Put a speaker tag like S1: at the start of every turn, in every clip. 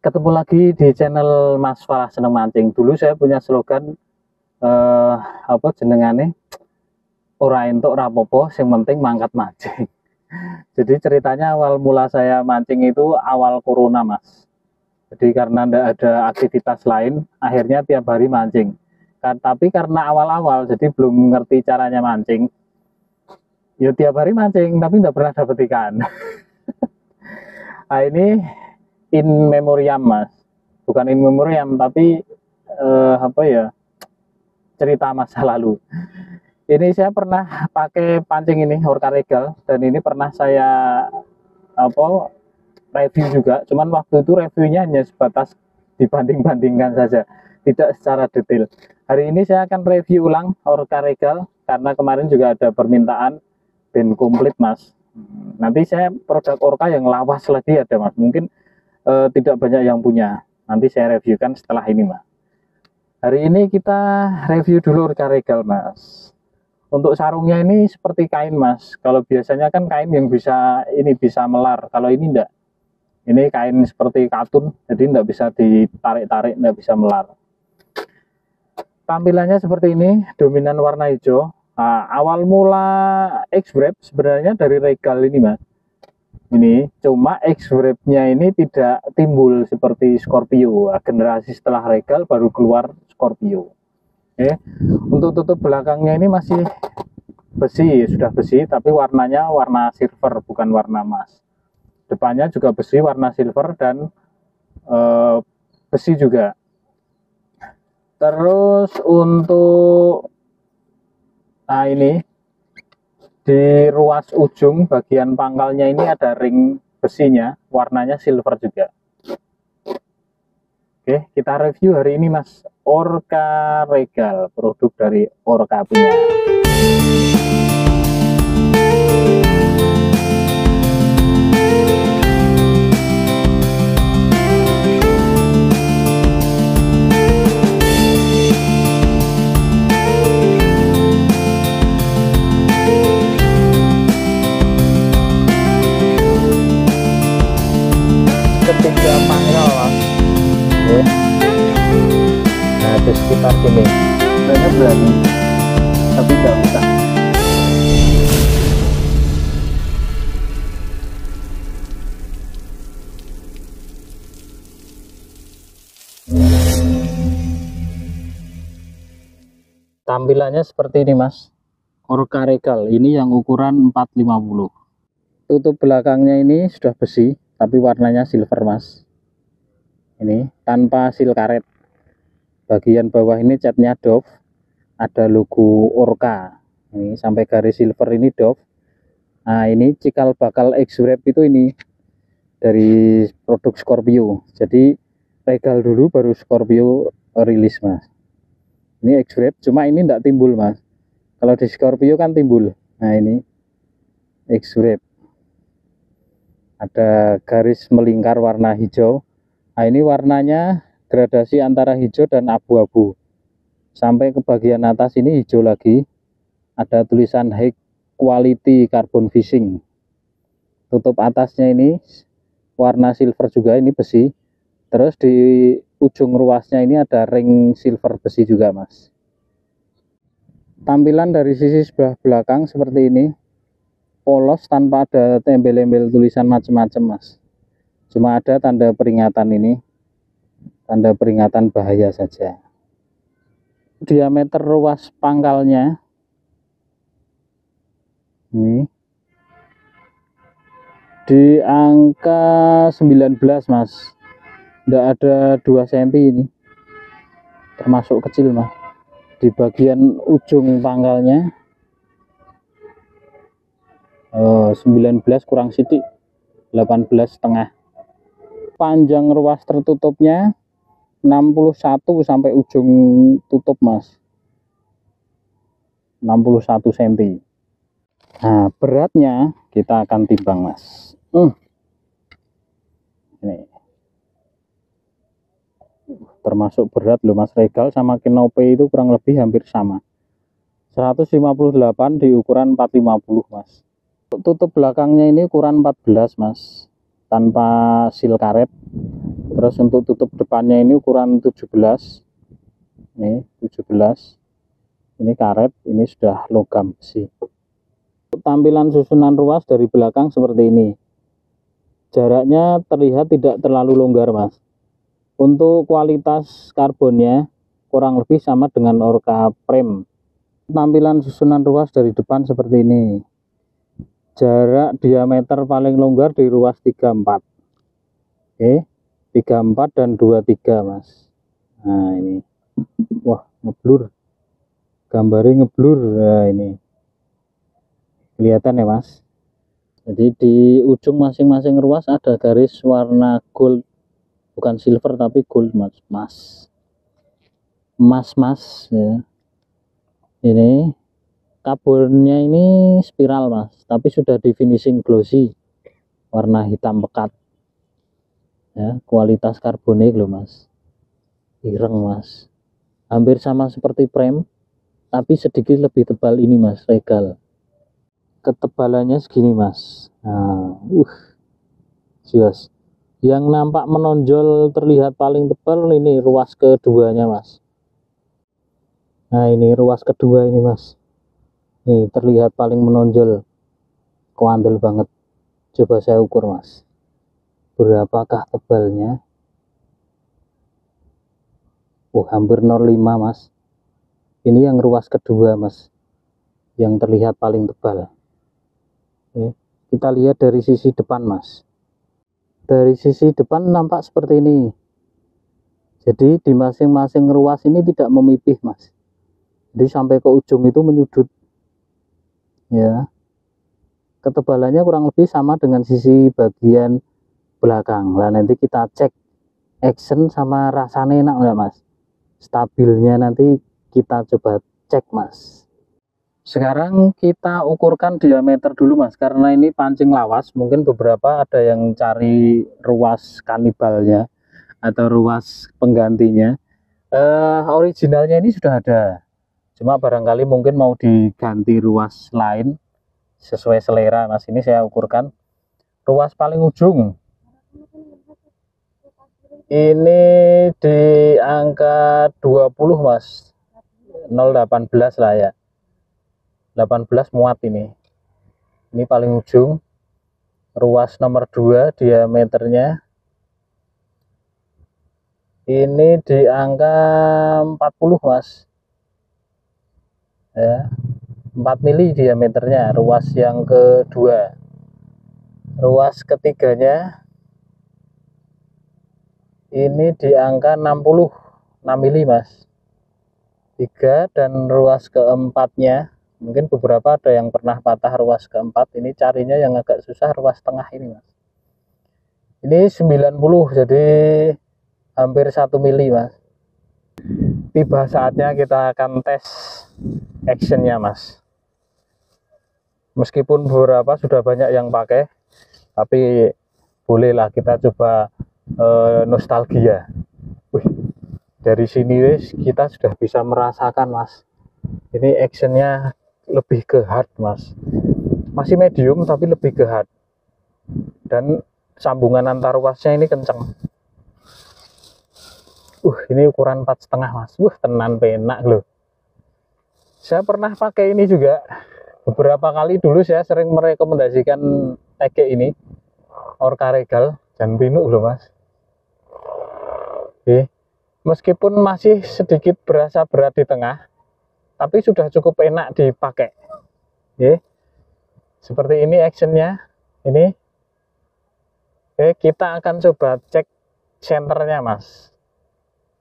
S1: Ketemu lagi di channel Mas Farah Seneng Mancing. Dulu saya punya slogan apa jenengane, ora entuk rapopo, sing penting mangkat mancing. Jadi ceritanya awal mula saya mancing itu awal corona, Mas. Jadi karena ndak ada aktivitas lain, akhirnya tiap hari mancing. Tapi karena awal-awal, jadi belum ngerti caranya mancing. Ya tiap hari mancing, tapi nggak pernah dapet ikan. Nah ini in memoriam, Mas. Bukan in memoriam, tapi apa ya, cerita masa lalu. Ini saya pernah pakai pancing ini, Orca Regal, dan ini pernah saya review juga. Cuman waktu itu reviewnya hanya sebatas dibanding-bandingkan saja, tidak secara detail. Hari ini saya akan review ulang Orca Regal, karena kemarin juga ada permintaan band komplit, Mas. Nanti saya produk Orca yang lawas lagi ada, Mas. Mungkin tidak banyak yang punya. Nanti saya reviewkan setelah ini, Mas. Hari ini kita review dulu Orca Regal, Mas. Untuk sarungnya ini seperti kain, Mas. Kalau biasanya kan kain yang bisa melar. Kalau ini enggak. Ini kain seperti katun, jadi enggak bisa ditarik-tarik, enggak bisa melar. Tampilannya seperti ini, dominan warna hijau. Nah, awal mula X-Wrap sebenarnya dari Regal ini, Mas. Ini cuma X-Wrap-nya ini tidak timbul seperti Scorpio. Generasi setelah Regal baru keluar Scorpio. Oke. Untuk tutup belakangnya ini masih besi, sudah besi, tapi warnanya warna silver, bukan warna emas. Depannya juga besi, warna silver, dan besi juga. Terus untuk nah ini di ruas ujung bagian pangkalnya ini ada ring besinya, warnanya silver juga. Oke, kita review hari ini, Mas. Orca Regal, produk dari Orca punya. Ketiga pangkal, Mas. Oke. Nah, di sekitar sini saya berani, tapi nggak bisa. Tampilannya seperti ini, Mas. Orca Regal ini yang ukuran 450. Tutup belakangnya ini sudah besi, tapi warnanya silver, Mas. Ini tanpa seal karet. Bagian bawah ini catnya Dove, ada logo Orca. Ini sampai garis silver ini Dove. Nah, ini cikal bakal X-Wrap itu ini dari produk Scorpio. Jadi Regal dulu baru Scorpio rilis, Mas. Ini X-Wrap, cuma ini enggak timbul, Mas. Kalau di Scorpio kan timbul. Nah, ini X-Wrap. Ada garis melingkar warna hijau. Nah, ini warnanya gradasi antara hijau dan abu-abu. Sampai ke bagian atas ini hijau lagi. Ada tulisan high quality carbon fishing. Tutup atasnya ini warna silver juga, ini besi. Terus di ujung ruasnya ini ada ring silver besi juga, Mas. Tampilan dari sisi sebelah belakang seperti ini. Polos tanpa ada embel-embel tulisan macam-macam, Mas. Cuma ada tanda peringatan ini, tanda peringatan bahaya saja. Diameter ruas pangkalnya ini di angka 19, Mas. Tidak ada 2 cm ini, termasuk kecil, Mas. Di bagian ujung pangkalnya 19 kurang sidik, 18,5. Panjang ruas tertutupnya 61 sampai ujung tutup, Mas. 61 cm. Nah, beratnya kita akan timbang, Mas. Ini termasuk berat loh, Mas. Regal sama Kenope itu kurang lebih hampir sama. 158 di ukuran 450, Mas. Tutup belakangnya ini ukuran 14, Mas. tanpa seal karet. Terus untuk tutup depannya ini ukuran 17, ini 17, ini karet, ini sudah logam besi. Tampilan susunan ruas dari belakang seperti ini. Jaraknya terlihat tidak terlalu longgar, Mas. Untuk kualitas karbonnya kurang lebih sama dengan Orca Prime. Tampilan susunan ruas dari depan seperti ini. Jarak diameter paling longgar di ruas 34. Oke, 34 dan 23, Mas. Nah, ini. Wah, ngeblur. Gambarnya ngeblur. Nah, ini. Kelihatan ya, Mas. Jadi di ujung masing-masing ruas ada garis warna gold, bukan silver tapi gold, Mas. Emas ya. Ini karbonnya ini spiral, Mas, tapi sudah di finishing glossy, warna hitam pekat. Ya, kualitas karbonnya loh, Mas. Ireng, Mas. Hampir sama seperti Prime, tapi sedikit lebih tebal ini, Mas, Regal. Ketebalannya segini, Mas. Nah, jelas. Yang nampak menonjol terlihat paling tebal ini ruas keduanya, Mas. Nah, ini ruas kedua ini, Mas. Nih, terlihat paling menonjol. Kuandel banget. Coba saya ukur, Mas. Berapakah tebalnya? Hampir 0,5, Mas. Ini yang ruas kedua, Mas. Yang terlihat paling tebal. Kita lihat dari sisi depan, Mas. Dari sisi depan nampak seperti ini. Jadi di masing-masing ruas ini tidak memipih, Mas. Jadi sampai ke ujung itu menyudut. Ya. Ketebalannya kurang lebih sama dengan sisi bagian belakang. Lah nanti kita cek action sama rasanya enak enggak, Mas. Stabilnya nanti kita coba cek, Mas. Sekarang kita ukurkan diameter dulu, Mas, karena ini pancing lawas. Mungkin beberapa ada yang cari ruas kanibalnya atau ruas penggantinya. Originalnya ini sudah ada, cuma barangkali mungkin mau diganti ruas lain sesuai selera, Mas. Ini saya ukurkan ruas paling ujung ini di angka 20, Mas. 0,18 lah ya, 18 muat ini paling ujung. Ruas nomor 2 diameternya ini di angka 40, Mas ya, 4 mili diameternya ruas yang kedua. Ruas ketiganya ini di angka 60, 6 mili, Mas, 3. Dan ruas keempatnya mungkin beberapa ada yang pernah patah ruas keempat, ini carinya yang agak susah ruas tengah ini, Mas. Ini 90, jadi hampir 1 mili, Mas. Tiba saatnya kita akan tes actionnya, Mas. Meskipun beberapa sudah banyak yang pakai, tapi bolehlah kita coba nostalgia. Dari sini kita sudah bisa merasakan, Mas. Ini actionnya lebih ke hard, Mas. Masih medium tapi lebih ke hard. Dan sambungan antar ruasnya ini kenceng. Ini ukuran 4,5, Mas. Tenan penak loh. Saya pernah pakai ini juga beberapa kali. Dulu saya sering merekomendasikan TG ini, Orca Regal, jangan pinuk loh, Mas. Meskipun masih sedikit berasa berat di tengah, tapi sudah cukup enak dipakai. Seperti ini actionnya. Ini kita akan coba cek senternya, Mas.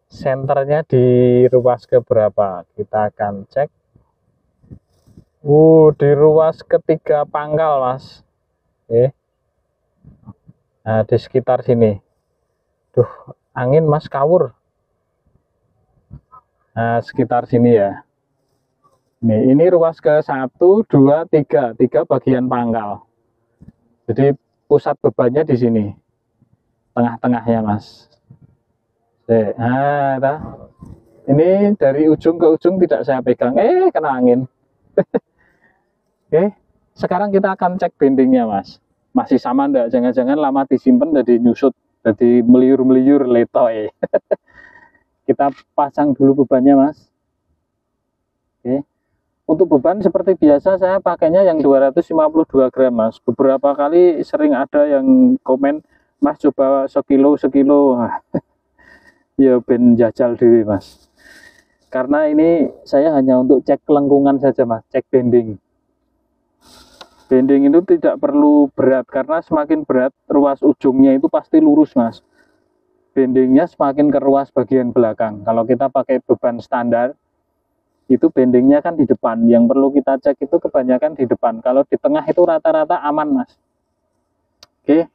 S1: Senternya di ruas keberapa? Kita akan cek. Di ruas ketiga pangkal, Mas. Nah, di sekitar sini. Angin, Mas, kawur. Nah, sekitar sini ya. Ini ruas ke 1, 2, 3 bagian pangkal. Jadi pusat bebannya di sini, tengah-tengahnya, Mas. Nah, ini dari ujung ke ujung tidak saya pegang, kena angin. Sekarang kita akan cek bendingnya, Mas. masih sama ndak, jangan-jangan lama disimpan jadi nyusut, jadi meliur-meliur letoy. Kita pasang dulu bebannya mas. Oke. Untuk beban seperti biasa saya pakainya yang 252 gram mas. Beberapa kali sering ada yang komen, mas coba sekilo. Ya ben jajal dewi mas. Karena ini saya hanya untuk cek lengkungan saja mas, cek bending. Bending itu tidak perlu berat, karena semakin berat ruas ujungnya itu pasti lurus mas. Bendingnya semakin ke ruas bagian belakang. Kalau kita pakai beban standar, itu bendingnya kan di depan. Yang perlu kita cek itu kebanyakan di depan. Kalau di tengah itu rata-rata aman mas. Oke,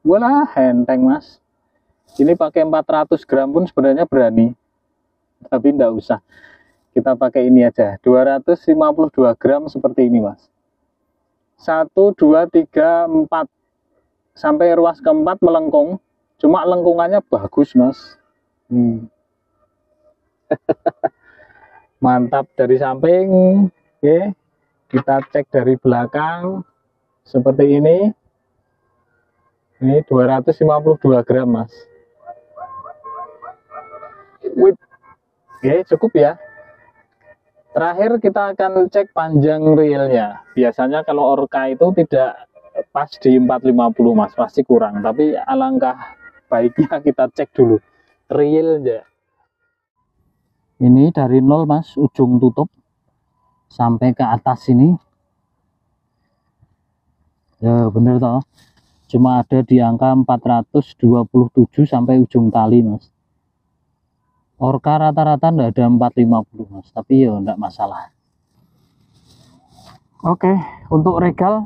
S1: walah enteng mas. Ini pakai 400 gram pun sebenarnya berani, tapi enggak usah. Kita pakai ini aja, 252 gram seperti ini mas. 1, 2, 3, 4 sampai ruas keempat melengkung, cuma lengkungannya bagus mas. Mantap dari samping. Oke, kita cek dari belakang seperti ini. Ini 252 gram mas. Oke, cukup ya. Terakhir kita akan cek panjang reelnya. Biasanya kalau orka itu tidak pas di 450 mas, pasti kurang. Tapi alangkah baiknya kita cek dulu reelnya. Ini dari nol mas, ujung tutup sampai ke atas ini. Ya bener toh. Cuma ada di angka 427 sampai ujung tali mas. Orka rata-rata enggak ada 450 mas, tapi ya enggak masalah. Oke, untuk regal,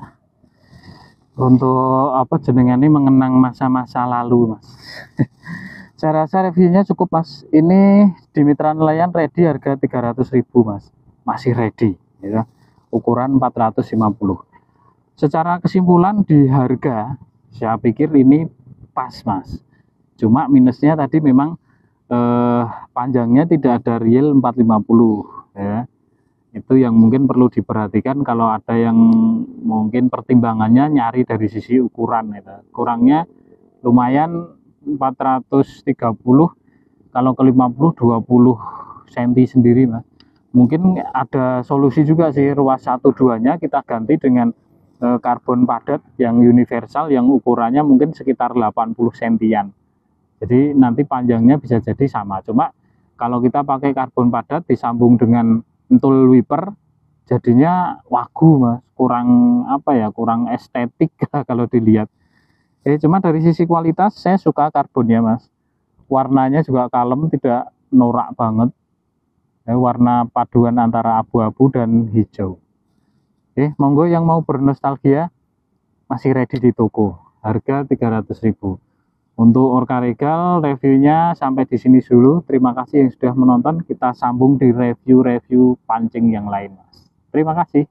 S1: untuk apa jenengannya mengenang masa-masa lalu mas. Saya rasa reviewnya cukup mas. Ini di Mitra Nelayan ready harga 300.000 mas, masih ready ya. Ukuran 450. Secara kesimpulan di harga, saya pikir ini pas mas. Cuma minusnya tadi memang panjangnya tidak ada reel 450 ya. Itu yang mungkin perlu diperhatikan kalau ada yang mungkin pertimbangannya nyari dari sisi ukuran itu. Kurangnya lumayan 430, kalau ke 50 20 cm sendiri mas. Mungkin ada solusi juga sih, ruas 1-2 nya kita ganti dengan karbon padat yang universal yang ukurannya mungkin sekitar 80 cm. Jadi nanti panjangnya bisa jadi sama. Cuma kalau kita pakai karbon padat disambung dengan entul wiper, jadinya wagu mas, kurang apa ya, kurang estetik kalau dilihat. Cuma dari sisi kualitas saya suka karbonnya mas. Warnanya juga kalem, tidak norak banget. Warna paduan antara abu-abu dan hijau. Monggo yang mau bernostalgia masih ready di toko. Harga 300.000. Untuk orka regal reviewnya sampai di sini dulu. Terima kasih yang sudah menonton. Kita sambung di review-review pancing yang lain mas. Terima kasih.